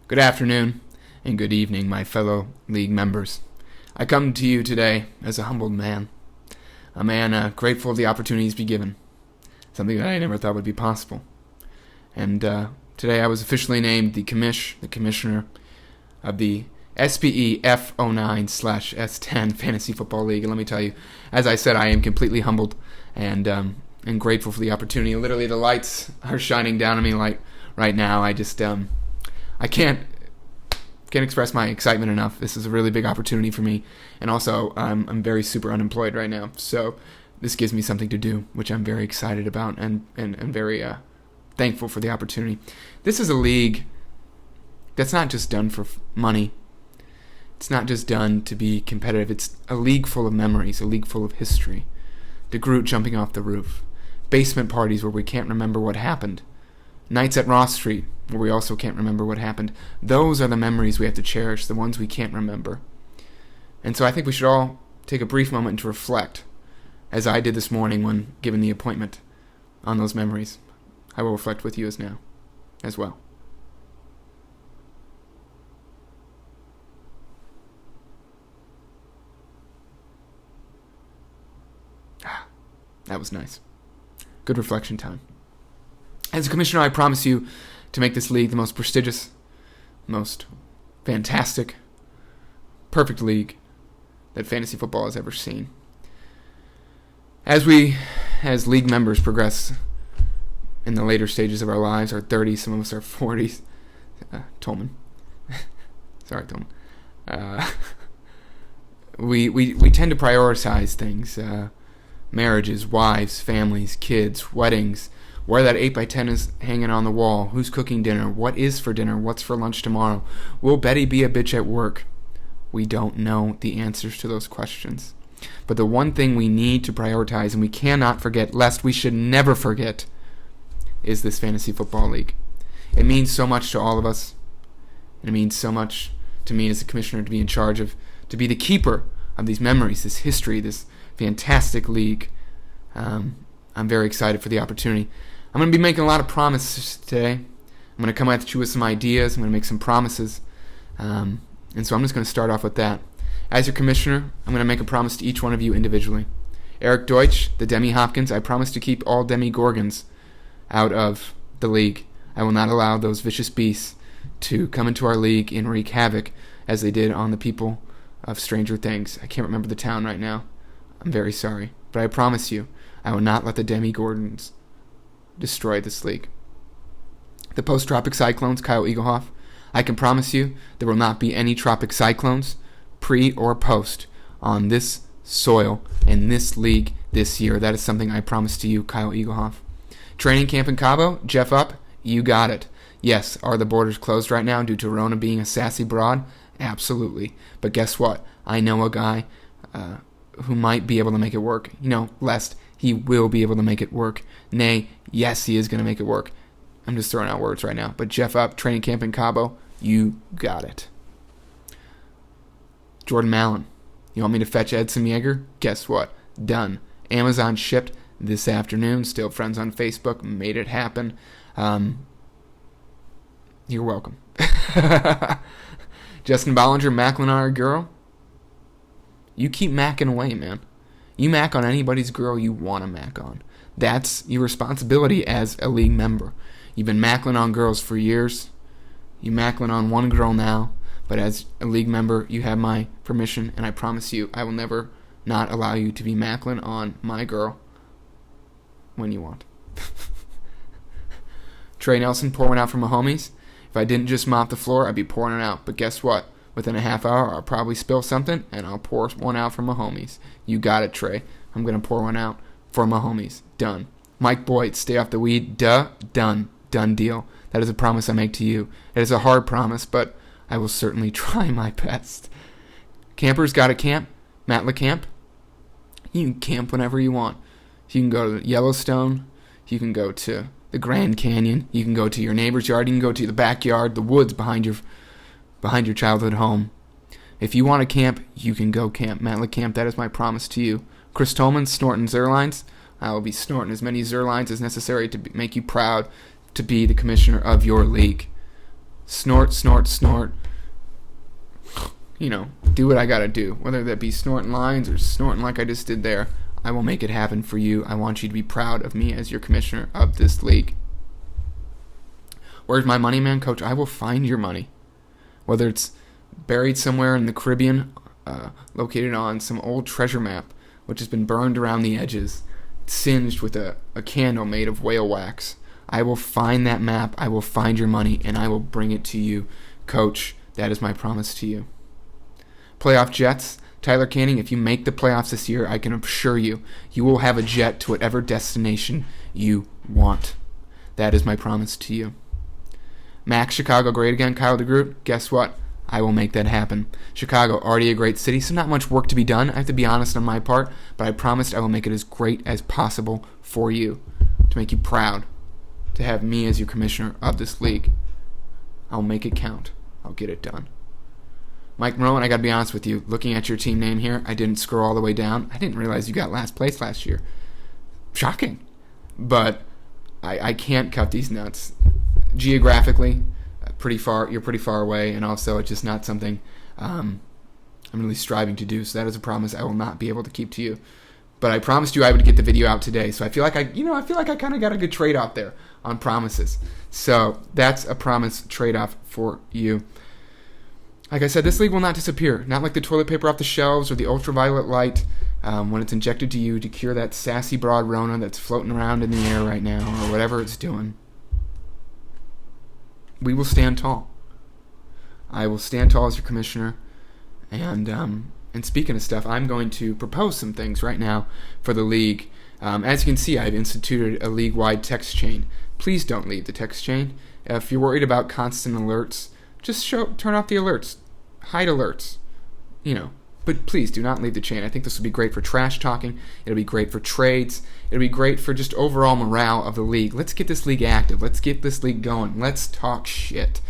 Good afternoon and good evening, my fellow league members. I come to you today as a humbled man, a man grateful of the opportunities to be given, something that I never thought would be possible. And today I was officially named the commissioner of the SPE F09/S10 Fantasy Football League. And let me tell you, as I said, I am completely humbled and grateful for the opportunity. Literally, the lights are shining down on me right now. I can't express my excitement enough. This is a really big opportunity for me, and also I'm very super unemployed right now, so this gives me something to do, which I'm very excited about and very thankful for the opportunity. This is a league that's not just done for money. It's not just done to be competitive. It's a league full of memories, a league full of history. The Groot jumping off the roof, basement parties where we can't remember what happened, nights at Ross Street where we also can't remember what happened. Those are the memories we have to cherish, the ones we can't remember. And so I think we should all take a brief moment to reflect, as I did this morning when given the appointment, on those memories. I will reflect with you as well. That was nice. Good reflection time. As a commissioner, I promise you to make this league the most prestigious, most fantastic, perfect league that fantasy football has ever seen. As we, as league members, progress in the later stages of our lives, our 30s, some of us are 40s. Tolman. Sorry, Tolman. We tend to prioritize things. Marriages, wives, families, kids, weddings, where that 8x10 is hanging on the wall, who's cooking dinner, what is for dinner, what's for lunch tomorrow, will Betty be a bitch at work? We don't know the answers to those questions. But the one thing we need to prioritize, and we cannot forget, lest we should never forget, is this fantasy football league. It means so much to all of us, and it means so much to me as a commissioner to be in charge of, to be the keeper of these memories, this history, this fantastic league. I'm very excited for the opportunity. I'm going to be making a lot of promises today. I'm going to come at you with some ideas. I'm going to make some promises. And so I'm just going to start off with that. As your commissioner, I'm going to make a promise to each one of you individually. Eric Deutsch, the Demi Hopkins, I promise to keep all Demi Gorgons out of the league. I will not allow those vicious beasts to come into our league and wreak havoc as they did on the people of Stranger Things. I can't remember the town right now. I'm very sorry. But I promise you, I will not let the Demi Gordons destroy this league. The post-tropic cyclones, Kyle Eaglehoff, I can promise you there will not be any tropic cyclones, pre or post, on this soil and this league this year. That is something I promise to you, Kyle Eaglehoff. Training camp in Cabo, Jeff Up, you got it. Yes, are the borders closed right now due to Rona being a sassy broad? Absolutely. But guess what? I know a guy who might be able to make it work. Lest he will be able to make it work. Nay, yes, he is going to make it work. I'm just throwing out words right now. But Jeff Up, training camp in Cabo, you got it. Jordan Mallon, you want me to fetch Edson Yeager? Guess what? Done. Amazon shipped this afternoon. Still friends on Facebook. Made it happen. You're welcome. Justin Bollinger, Macklin, our girl. You keep macking away, man. You mac on anybody's girl you want to mac on. That's your responsibility as a league member. You've been mackling on girls for years. You mackling on one girl now. But as a league member, you have my permission, and I promise you, I will never not allow you to be mackling on my girl when you want. Trey Nelson, pour one out for my homies. If I didn't just mop the floor, I'd be pouring it out. But guess what? Within a half hour, I'll probably spill something, and I'll pour one out for my homies. You got it, Trey. I'm going to pour one out for my homies. Done. Mike Boyd, stay off the weed. Done. Done deal. That is a promise I make to you. It is a hard promise, but I will certainly try my best. Campers got to camp. Matt LeCamp, you can camp whenever you want. You can go to Yellowstone. You can go to the Grand Canyon. You can go to your neighbor's yard. You can go to the backyard, the woods behind your childhood home. If you want to camp, you can go camp. Matt LeCamp, that is my promise to you. Chris Tolman, snorting Zerlines. I will be snorting as many Zerlines as necessary to make you proud to be the commissioner of your league. snort, snort, snort. Do what I gotta do. Whether that be snorting lines or snorting like I just did there, I will make it happen for you. I want you to be proud of me as your commissioner of this league. Where's my money, man? Coach, I will find your money. Whether it's buried somewhere in the Caribbean, located on some old treasure map, which has been burned around the edges, singed with a candle made of whale wax. I will find that map, I will find your money, and I will bring it to you. Coach, that is my promise to you. Playoff Jets, Tyler Canning, if you make the playoffs this year, I can assure you, you will have a jet to whatever destination you want. That is my promise to you. Max, Chicago great again, Kyle DeGroot, guess what? I will make that happen. Chicago, already a great city, so not much work to be done. I have to be honest on my part, but I promised I will make it as great as possible for you, to make you proud, to have me as your commissioner of this league. I'll make it count. I'll get it done. Mike Marone, I got to be honest with you. Looking at your team name here, I didn't scroll all the way down. I didn't realize you got last place last year. Shocking. But I can't cut these nuts. Geographically, you're pretty far away, and also it's just not something I'm really striving to do. So that is a promise I will not be able to keep to you. But I promised you I would get the video out today, so I feel like I kind of got a good trade-off there on promises. So that's a promise trade-off for you. Like I said, this league will not disappear. Not like the toilet paper off the shelves or the ultraviolet light when it's injected to you to cure that sassy broad Rona that's floating around in the air right now or whatever it's doing. We will stand tall. I will stand tall as your commissioner. And speaking of stuff, I'm going to propose some things right now for the league. As you can see, I've instituted a league-wide text chain. Please don't leave the text chain. If you're worried about constant alerts, just turn off the alerts. Hide alerts. But please do not leave the chain. I think this will be great for trash talking. It'll be great for trades. It'll be great for just overall morale of the league. Let's get this league active. Let's get this league going. Let's talk shit.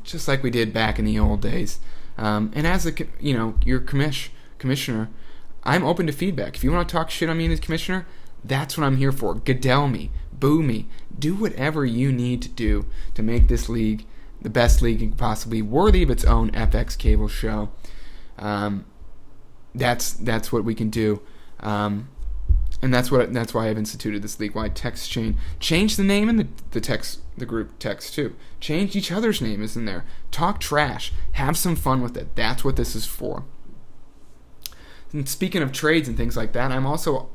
Just like we did back in the old days. And as your commissioner, I'm open to feedback. If you want to talk shit on me as commissioner, that's what I'm here for. Goodell me. Boo me. Do whatever you need to do to make this league the best league it can possibly be, worthy of its own FX cable show. That's what we can do. And that's why I've instituted this league-wide text chain. Change the name in the group text too. Change each other's name is in there. Talk trash. Have some fun with it. That's what this is for. And speaking of trades and things like that, I'm also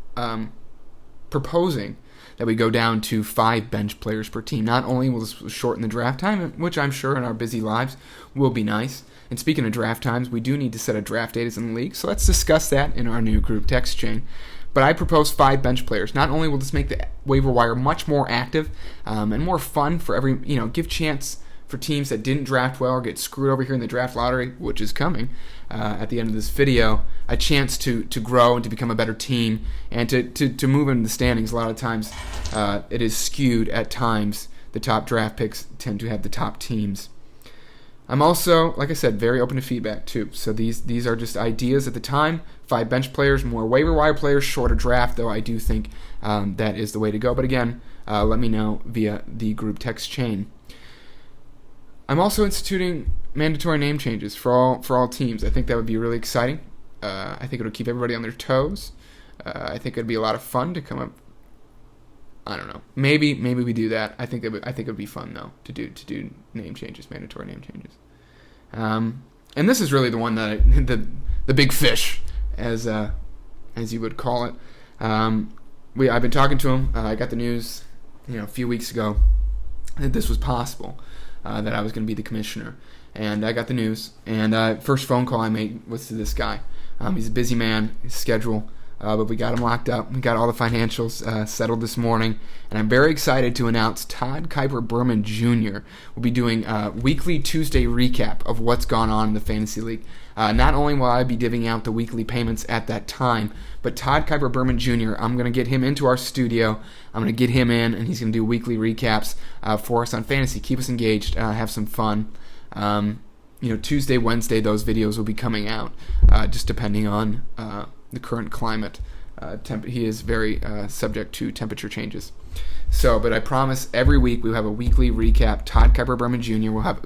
proposing that we go down to 5 bench players per team. Not only will this shorten the draft time, which I'm sure in our busy lives will be nice. And speaking of draft times, we do need to set a draft date as in the league, so let's discuss that in our new group text chain. But I propose 5 bench players. Not only will this make the waiver wire much more active and more fun for give chance for teams that didn't draft well or get screwed over here in the draft lottery, which is coming at the end of this video, a chance to grow and to become a better team and to move into the standings. A lot of times it is skewed at times. The top draft picks tend to have the top teams. I'm also, like I said, very open to feedback too. So these are just ideas at the time. 5 bench players, more waiver wire players, shorter draft, though I do think that is the way to go. But again, let me know via the group text chain. I'm also instituting mandatory name changes for all teams. I think that would be really exciting. I think it would keep everybody on their toes. I think it would be a lot of fun to come up. I don't know. Maybe we do that. I think it would be fun though to do name changes, mandatory name changes. And this is really the one that the big fish, as you would call it. I've been talking to him. I got the news, a few weeks ago that this was possible, that I was going to be the commissioner, and I got the news. And first phone call I made was to this guy. He's a busy man. His schedule. But we got him locked up. We got all the financials settled this morning. And I'm very excited to announce Todd Kuiper Berman Jr. will be doing a weekly Tuesday recap of what's gone on in the Fantasy League. Not only will I be divvying out the weekly payments at that time, but Todd Kuiper Berman Jr., I'm going to get him into our studio. I'm going to get him in, and he's going to do weekly recaps for us on fantasy. Keep us engaged. Have some fun. Tuesday, Wednesday, those videos will be coming out, just depending on the current climate. He is very subject to temperature changes. So, but I promise every week we'll have a weekly recap. Todd Kuiper Berman Jr. will have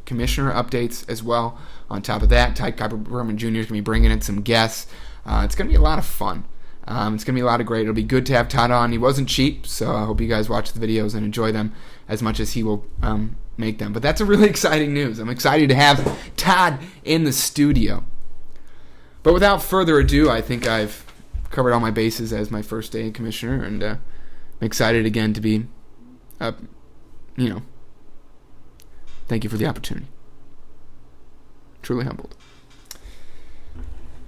commissioner updates as well. On top of that, Todd Kuiper Berman Jr. is going to be bringing in some guests. It's going to be a lot of fun. It's going to be a lot of great. It'll be good to have Todd on. He wasn't cheap, so I hope you guys watch the videos and enjoy them as much as he will make them. But that's a really exciting news. I'm excited to have Todd in the studio. But without further ado, I think I've covered all my bases as my first day commissioner, and I'm excited again to be, thank you for the opportunity. Truly humbled.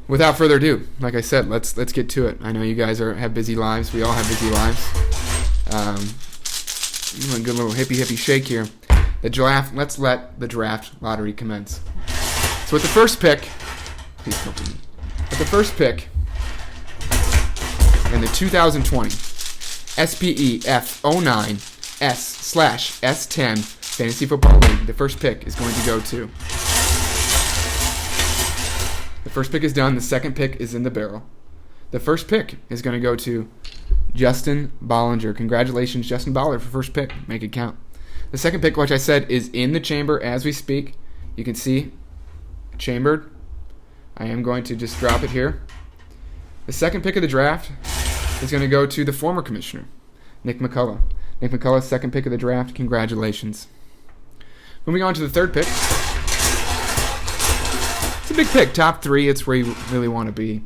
Without further ado, like I said, let's get to it. I know you guys have busy lives. We all have busy lives. A good little hippie shake here. Let's let the draft lottery commence. So with the first pick, please don't be me. With the first pick in the 2020 SPEF 09S/S10 Fantasy Football League, the first pick is going to go to. The first pick is done. The second pick is in the barrel. The first pick is going to go to Justin Bollinger. Congratulations, Justin Bollinger, for first pick. Make it count. The second pick, which I said, is in the chamber as we speak. You can see chambered. I am going to just drop it here. The second pick of the draft is going to go to the former commissioner, Nick McCullough. Nick McCullough, second pick of the draft. Congratulations. Moving on to the third pick. It's a big pick. Top 3, it's where you really want to be.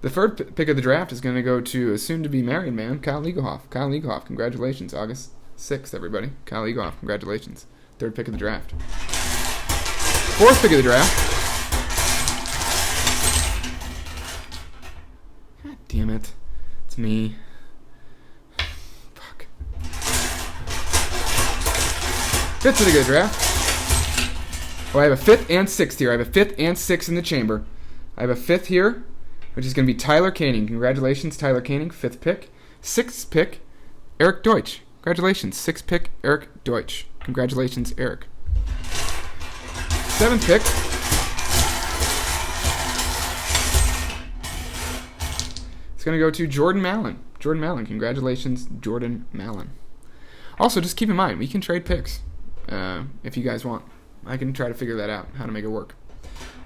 The third pick of the draft is going to go to a soon-to-be married man, Kyle Legohoff. Kyle Legohoff, congratulations. August 6th, everybody. Kyle Legohoff, congratulations. Third pick of the draft. Fourth pick of the draft. God damn it. It's me. Fuck. Fifth pick of the draft. Oh, I have a 5th and 6th here. I have a 5th and 6th in the chamber. I have a 5th here, which is going to be Tyler Koenig. Congratulations, Tyler Koenig, 5th pick. 6th pick, Eric Deutsch. Congratulations, 6th pick, Eric Deutsch. Congratulations, Eric. 7th pick. It's going to go to Jordan Mallon. Jordan Mallon, congratulations, Jordan Mallon. Also, just keep in mind, we can trade picks if you guys want. I can try to figure that out, how to make it work.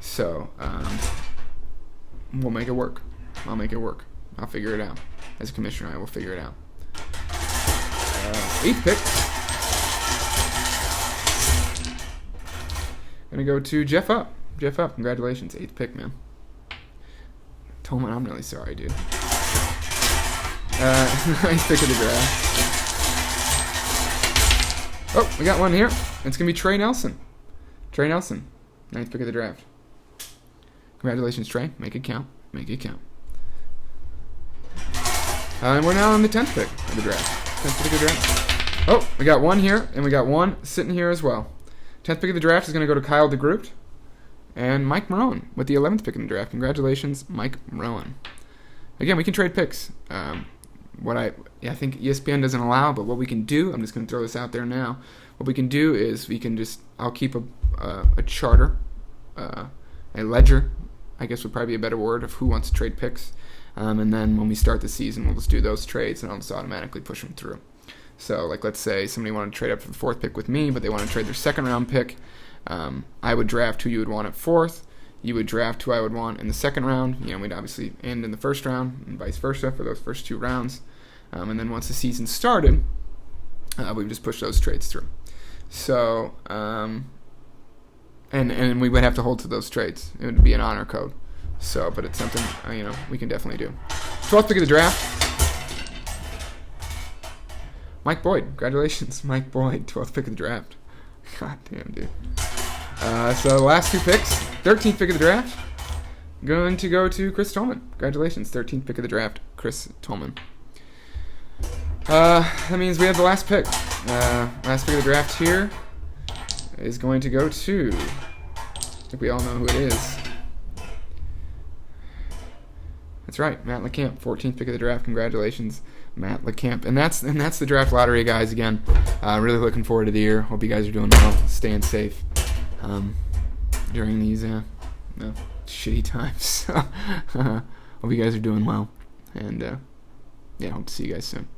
So, we'll make it work. I'll make it work. I'll figure it out. As a commissioner, I will figure it out. 8th pick. Gonna go to Jeff Up. Jeff Up, congratulations. 8th pick, man. Tolman, I'm really sorry, dude. 9th pick of the draft. Oh, we got one here. It's gonna be Trey Nelson. Trey Nelson, 9th pick of the draft. Congratulations, Trey. Make it count. Make it count. And we're now on the 10th pick of the draft. 10th pick of the draft. Oh, we got one here, and we got one sitting here as well. 10th pick of the draft is going to go to Kyle DeGroot and Mike Marone with the 11th pick in the draft. Congratulations, Mike Marone. Again, we can trade picks. I think ESPN doesn't allow, but what we can do, I'm just going to throw this out there now. What we can do is I'll keep a charter, a ledger, I guess would probably be a better word, of who wants to trade picks. And then when we start the season, we'll just do those trades, and I'll just automatically push them through. So, like, let's say somebody wanted to trade up for the 4th pick with me, but they want to trade their 2nd round pick. I would draft who you would want at 4th. You would draft who I would want in the 2nd round. We'd obviously end in the 1st round, and vice versa for those first 2 rounds. And then once the season started, we would just push those trades through. So, and we would have to hold to those trades. It would be an honor code. So, but it's something, we can definitely do. 12th pick of the draft. Mike Boyd. Congratulations, Mike Boyd. 12th pick of the draft. God damn, dude. So the last 2 picks. 13th pick of the draft. Going to go to Chris Tolman. Congratulations, 13th pick of the draft, Chris Tolman. That means we have the last pick. Last pick of the draft here is going to go to, I think we all know who it is. That's right, Matt LeCamp, 14th pick of the draft. Congratulations, Matt LeCamp. And that's the draft lottery, guys. Again, really looking forward to the year. Hope you guys are doing well, staying safe during these shitty times. Hope you guys are doing well, and yeah, hope to see you guys soon.